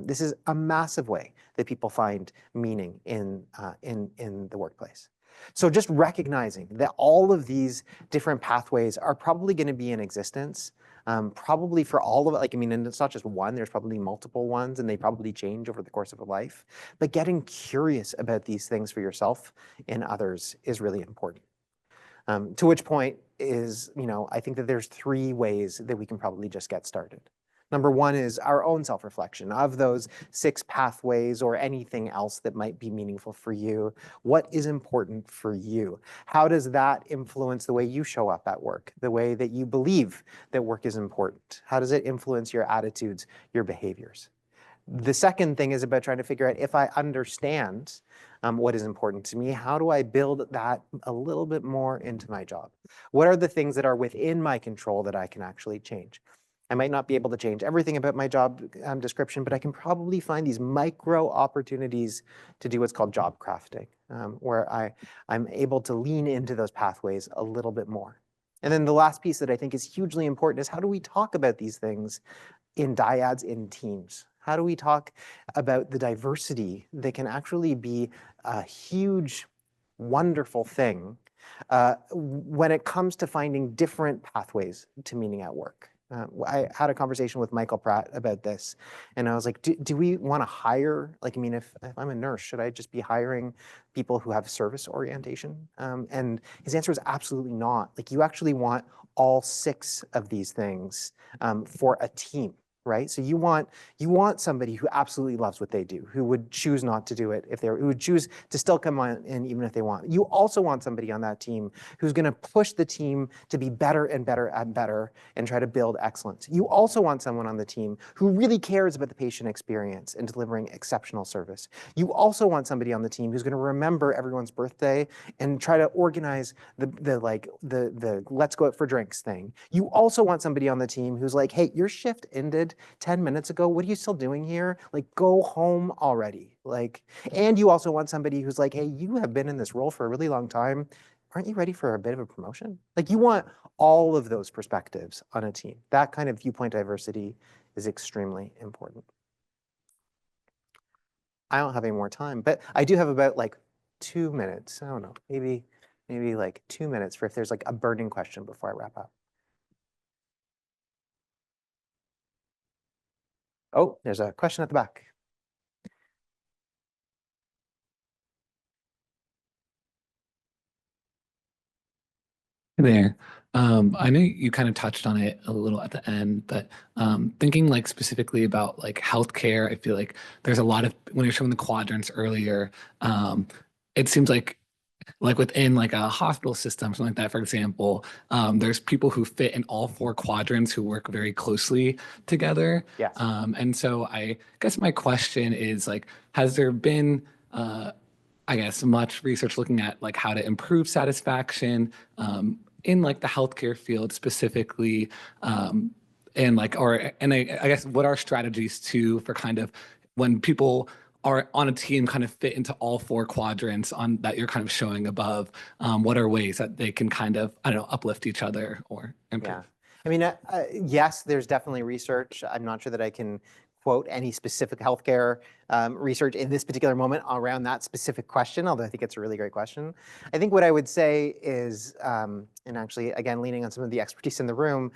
This is a massive way that people find meaning in the workplace. So just recognizing that all of these different pathways are probably going to be in existence, probably for all of it. And it's not just one, there's probably multiple ones, and they probably change over the course of a life. But getting curious about these things for yourself and others is really important. To which point is, I think that there's three ways that we can probably just get started. Number one is our own self-reflection of those 6 pathways or anything else that might be meaningful for you. What is important for you? How does that influence the way you show up at work, the way that you believe that work is important? How does it influence your attitudes, your behaviors? The second thing is about trying to figure out, if I understand what is important to me, how do I build that a little bit more into my job? What are the things that are within my control that I can actually change? I might not be able to change everything about my job description, but I can probably find these micro opportunities to do what's called job crafting, where I'm able to lean into those pathways a little bit more. And then the last piece that I think is hugely important is, how do we talk about these things in dyads, in teams? How do we talk about the diversity that can actually be a huge, wonderful thing when it comes to finding different pathways to meaning at work? I had a conversation with Michael Pratt about this, and I was like, do we want to hire, if I'm a nurse, should I just be hiring people who have service orientation? And his answer is absolutely not. You actually want all 6 of these things for a team. Right? So you want somebody who absolutely loves what they do, who would choose not to do it who would choose to still come on in even if they want. You also want somebody on that team who's going to push the team to be better and better and better and try to build excellence. You also want someone on the team who really cares about the patient experience and delivering exceptional service. You also want somebody on the team who's going to remember everyone's birthday and try to organize the let's go out for drinks thing. You also want somebody on the team who's like, hey, your shift ended 10 minutes ago. What are you still doing here? Go home already. And you also want somebody who's like, hey, you have been in this role for a really long time. Aren't you ready for a bit of a promotion? You want all of those perspectives on a team. That kind of viewpoint diversity is extremely important. I don't have any more time, but I do have about 2 minutes. I don't know, maybe 2 minutes for if there's a burning question before I wrap up. Oh, there's a question at the back. Hey there. I know you kind of touched on it a little at the end, but thinking specifically about healthcare, I feel like there's a lot of, when you're showing the quadrants earlier, it seems like like within like a hospital system, something like that, for example, there's people who fit in all four quadrants who work very closely together. Yes. And so I guess my question is like, has there been, I guess, much research looking at like how to improve satisfaction in like the healthcare field specifically? And like, and I guess what are strategies too for kind of when people are on a team kind of fit into all four quadrants on that you're kind of showing above, what are ways that they can kind of, I don't know, uplift each other or improve? Yeah. I mean, yes, there's definitely research. I'm not sure that I can quote any specific healthcare research in this particular moment around that specific question, although I think it's a really great question. I think what I would say is, and actually, again, leaning on some of the expertise in the room,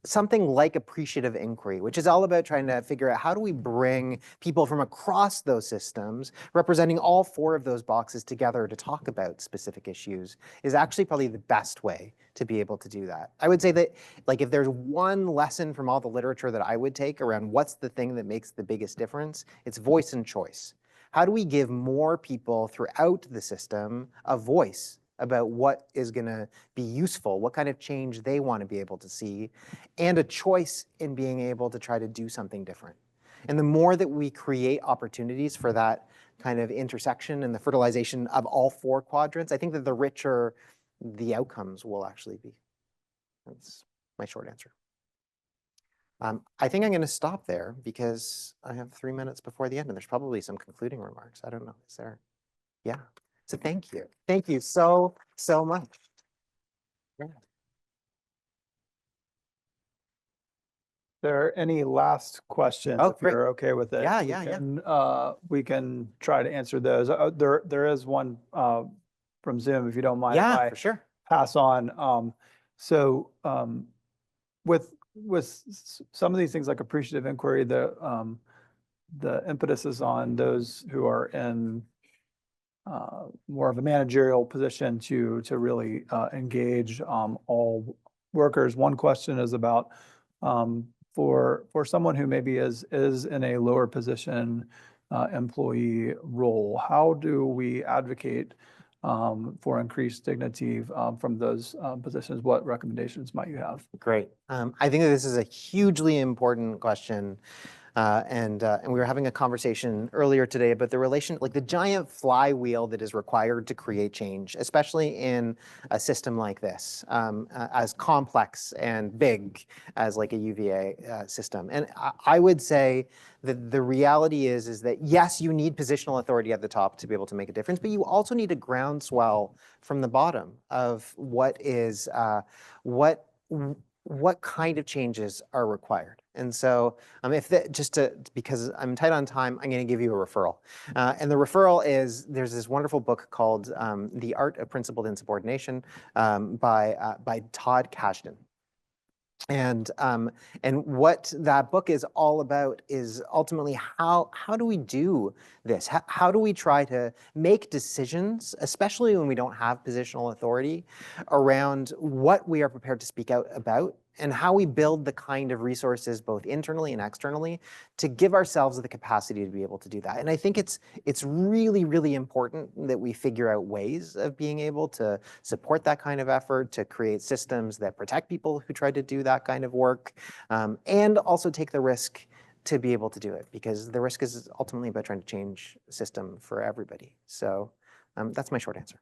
something like appreciative inquiry, which is all about trying to figure out how do we bring people from across those systems, representing all four of those boxes together to talk about specific issues, is actually probably the best way to be able to do that. I would say that, like, if there's one lesson from all the literature that I would take around what's the thing that makes the biggest difference, it's voice and choice. How do we give more people throughout the system a voice about what is going to be useful, what kind of change they want to be able to see, and a choice in being able to try to do something different. And the more that we create opportunities for that kind of intersection and the fertilization of all four quadrants, I think that the richer the outcomes will actually be. That's my short answer. I think I'm going to stop there because I have 3 minutes before the end, and there's probably some concluding remarks. I don't know. Is there? Yeah. So thank you. Thank you so much. Yeah. There any last questions? Oh, if great. you're okay with it? Yeah. We can try to answer those. There is one from Zoom, if you don't mind. Yeah, if I for sure. pass on. With some of these things like appreciative inquiry, the impetus is on those who are in more of a managerial position to really engage all workers. One question is about for someone who maybe is in a lower position employee role, how do we advocate for increased dignity from those positions? What recommendations might you have? Great. I think that this is a hugely important question. And we were having a conversation earlier today about the relation, like the giant flywheel that is required to create change, especially in a system like this, as complex and big as like a UVA system. And I would say that the reality is that yes, you need positional authority at the top to be able to make a difference, but you also need a groundswell from the bottom of what is what kind of changes are required. And so because I'm tight on time, I'm going to give you a referral. And the referral is, there's this wonderful book called The Art of Principled Insubordination by Todd Kashdan. And what that book is all about is ultimately how do we do this? How do we try to make decisions, especially when we don't have positional authority, around what we are prepared to speak out about, and how we build the kind of resources both internally and externally to give ourselves the capacity to be able to do that. And I think it's really, really important that we figure out ways of being able to support that kind of effort, to create systems that protect people who try to do that kind of work, and also take the risk to be able to do it, because the risk is ultimately about trying to change the system for everybody. So that's my short answer.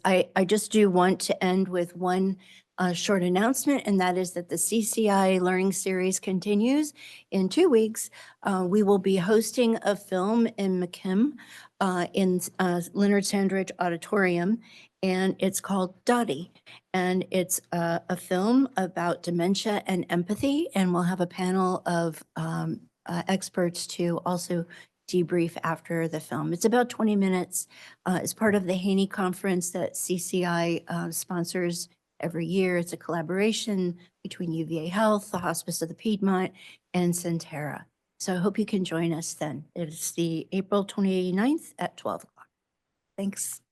I just do want to end with one short announcement, and that is that the CCI Learning Series continues. In 2 weeks, we will be hosting a film in McKim in Leonard Sandridge Auditorium, and it's called Dottie. And it's a film about dementia and empathy, and we'll have a panel of experts to also debrief after the film. It's about 20 minutes. It's part of the Haney Conference that CCI sponsors every year. It's a collaboration between UVA Health, the Hospice of the Piedmont, and Centera. So I hope you can join us then. It's the April 29th at 12 o'clock. Thanks.